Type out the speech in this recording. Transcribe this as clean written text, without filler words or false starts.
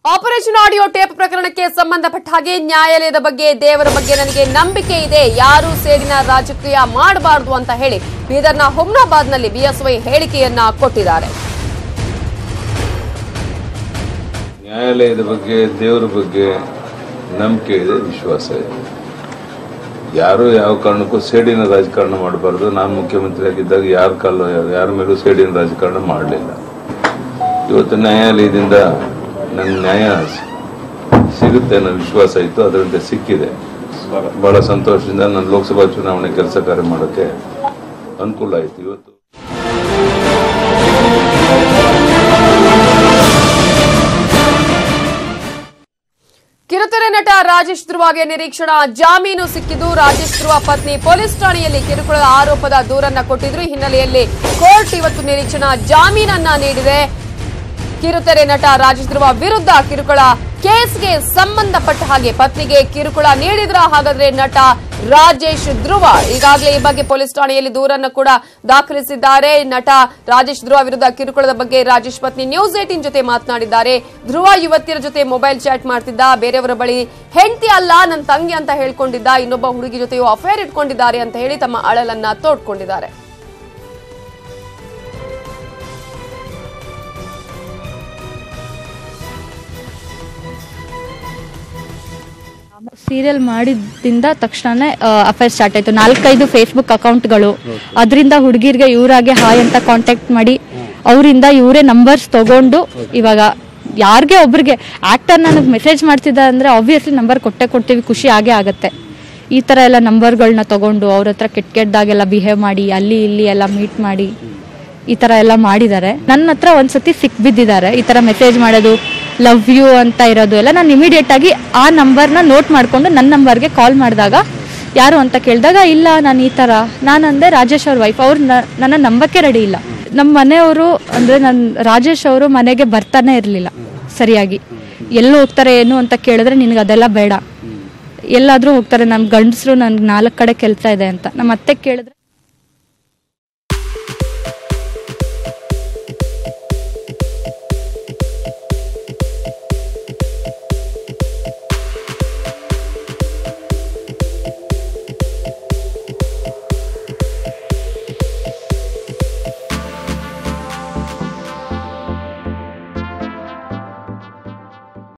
Operation audio tape ಪ್ರಕರಣಕ್ಕೆ ಸಂಬಂಧಪಟ್ಟ ಹಾಗೆ ನ್ಯಾಯಾಲಯದ ಬಗ್ಗೆ ದೇವರ ಬಗ್ಗೆ ನನಗೆ ನಂಬಿಕೆ ಇದೆ, ಯಾರು ಸೇಡಿನ ರಾಜಕೀಯ ಮಾಡಬಾರದು ಅಂತ ಹೇಳಿ ಬೀದರ್ನ ಹುಮ್ನಾಬಾದ್ನಲ್ಲಿ ಬಿಎಸ್ವೈ ಹೇಳಿಕೆಯನ್ನ ಕೊಟ್ಟಿದ್ದಾರೆ. ನ್ಯಾಯಾಲಯದ ಬಗ್ಗೆ ದೇವರ ಬಗ್ಗೆ ನಂಬಿಕೆ ಇದೆ, ವಿಶ್ವಾಸ ಇದೆ. ಯಾರು ಯಾವ ಕಾರಣಕ್ಕೂ ಸೇಡಿನ ರಾಜಕಾರಣ ಮಾಡಬಾರ್ದು. ನಾನು ಮುಖ್ಯಮಂತ್ರಿ ಆಗಿದ್ದಾಗ ಯಾರ ಮೇಲೂ ಸೇಡಿನ ರಾಜಕಾರಣ ಮಾಡಲಿಲ್ಲ. ಇವತ್ತು ನ್ಯಾಯಾಲಯದಿಂದ ನಂಗೆ ನ್ಯಾಯ ಸಿಗುತ್ತೆ ಅನ್ನೋ ವಿಶ್ವಾಸ ಇತ್ತು, ಅದರಂತೆ ಸಿಕ್ಕಿದೆ. ಬಹಳ ಸಂತೋಷದಿಂದ ನಾನು ಲೋಕಸಭಾ ಚುನಾವಣೆ ಕೆಲಸ ಕಾರ್ಯ ಮಾಡೋಕ್ಕೆ ಅನುಕೂಲ ಆಯಿತು. ಇವತ್ತು ಕಿರುತೆರೆ ನಟ ರಾಜೇಶ್ ಧ್ರುವಗೆ ನಿರೀಕ್ಷಣಾ ಜಾಮೀನು ಸಿಕ್ಕಿದ್ದು, ರಾಜೇಶ್ ಧ್ರುವ ಪತ್ನಿ ಪೊಲೀಸ್ ಠಾಣೆಯಲ್ಲಿ ಕಿರುಕುಳದ ಆರೋಪದ ದೂರನ್ನ ಕೊಟ್ಟಿದ್ರು. ಈ ಹಿನ್ನೆಲೆಯಲ್ಲಿ ಕೋರ್ಟ್ ಇವತ್ತು ನಿರೀಕ್ಷಣಾ ಜಾಮೀನನ್ನ ನೀಡಿದೆ. ಕಿರುತೆರೆ ನಟ ರಾಜೇಶ್ ಧ್ರುವ ವಿರುದ್ಧ ಕಿರುಕುಳ ಕೇಸ್ಗೆ ಸಂಬಂಧಪಟ್ಟ ಹಾಗೆ ಪತ್ನಿಗೆ ಕಿರುಕುಳ ನೀಡಿದ್ರ ಹಾಗಾದ್ರೆ ನಟ ರಾಜೇಶ್ ಧ್ರುವ ಈಗಾಗಲೇ ಈ ಬಗ್ಗೆ ಪೊಲೀಸ್ ಠಾಣೆಯಲ್ಲಿ ದೂರನ್ನು ಕೂಡ ದಾಖಲಿಸಿದ್ದಾರೆ. ನಟ ರಾಜೇಶ್ ಧ್ರುವ ವಿರುದ್ಧ ಕಿರುಕುಳದ ಬಗ್ಗೆ ರಾಜೇಶ್ ಪತ್ನಿ ನ್ಯೂಸ್ 18 ಜೊತೆ ಮಾತನಾಡಿದ್ದಾರೆ. ಧ್ರುವ ಯುವತಿಯರ ಜೊತೆ ಮೊಬೈಲ್ ಚಾಟ್ ಮಾಡ್ತಿದ್ದ, ಬೇರೆಯವರ ಬಳಿ ಹೆಂಡತಿ ಅಲ್ಲ ನನ್ನ ತಂಗಿ ಅಂತ ಹೇಳ್ಕೊಂಡಿದ್ದ, ಇನ್ನೊಬ್ಬ ಹುಡುಗಿ ಜೊತೆಯೂ ಅಫೇರ್ ಇಟ್ಕೊಂಡಿದ್ದಾರೆ ಅಂತ ಹೇಳಿ ತಮ್ಮ ಅಳಲನ್ನ ತೋಡ್ಕೊಂಡಿದ್ದಾರೆ. ಸೀರಿಯಲ್ ಮಾಡಿದಿಂದ ತಕ್ಷಣ ಅಫೇರ್ ಸ್ಟಾರ್ಟ್ ಆಯ್ತು. 4-5 ಫೇಸ್ಬುಕ್ ಅಕೌಂಟ್ಗಳು, ಅದರಿಂದ ಹುಡುಗಿರ್ಗೆ ಇವರಾಗೆ ಹಾಯ್ ಅಂತ ಕಾಂಟ್ಯಾಕ್ಟ್ ಮಾಡಿ ಅವರಿಂದ ಇವರೇ ನಂಬರ್ಸ್ ತಗೊಂಡು ಇವಾಗ ಯಾರಿಗೆ ಒಬ್ರಿಗೆ ಆಕ್ಟರ್ ನನಗೆ ಮೆಸೇಜ್ ಮಾಡ್ತಿದ್ದ ಅಂದ್ರೆ ಆಬ್ವಿಯಸ್ಲಿ ನಂಬರ್ ಕೊಡ್ತೀವಿ, ಖುಷಿ ಆಗೇ ಆಗುತ್ತೆ. ಈ ತರ ಎಲ್ಲ ನಂಬರ್ಗಳನ್ನ ತಗೊಂಡು ಅವ್ರ ಹತ್ರ ಕೆಟ್ಟದಾಗೆಲ್ಲ ಬಿಹೇವ್ ಮಾಡಿ ಅಲ್ಲಿ ಇಲ್ಲಿ ಎಲ್ಲ ಮೀಟ್ ಮಾಡಿ ಈ ತರ ಎಲ್ಲ ಮಾಡಿದ್ದಾರೆ. ನನ್ನ ಹತ್ರ ಒಂದ್ಸತಿ ಸಿಕ್ಬಿದ್ದಿದ್ದಾರೆ. ಈ ತರ ಮೆಸೇಜ್ ಮಾಡೋದು, ಲವ್ ಯು ಅಂತ ಇರೋದು ಎಲ್ಲ. ನಾನು ಇಮಿಡಿಯೇಟ್ ಆಗಿ ಆ ನಂಬರ್ನ ನೋಟ್ ಮಾಡ್ಕೊಂಡು ನನ್ನ ನಂಬರ್ಗೆ ಕಾಲ್ ಮಾಡಿದಾಗ ಯಾರು ಅಂತ ಕೇಳಿದಾಗ ಇಲ್ಲ ನಾನು ಈ ಥರ, ನಾನಂದೆ ರಾಜೇಶ್ ಅವ್ರ ವೈಫ್. ಅವ್ರು ನನ್ನ ನಂಬಕ್ಕೆ ರೆಡಿ ಇಲ್ಲ. ನಮ್ಮ ಮನೆಯವರು ಅಂದರೆ ರಾಜೇಶ್ ಅವರು ಮನೆಗೆ ಬರ್ತಾನೆ ಇರಲಿಲ್ಲ ಸರಿಯಾಗಿ. ಎಲ್ಲೂ ಹೋಗ್ತಾರೆ ಏನು ಅಂತ ಕೇಳಿದ್ರೆ ನಿನಗೆ ಅದೆಲ್ಲ ಬೇಡ, ಎಲ್ಲಾದರೂ ಹೋಗ್ತಾರೆ, ನಮ್ಮ ಗಂಡಸರು ನನ್ಗೆ 4 ಕಡೆ ಕೆಲಸ ಇದೆ ಅಂತ ನಮ್ಮ ಅತ್ತೆ ಕೇಳಿದ್ರೆ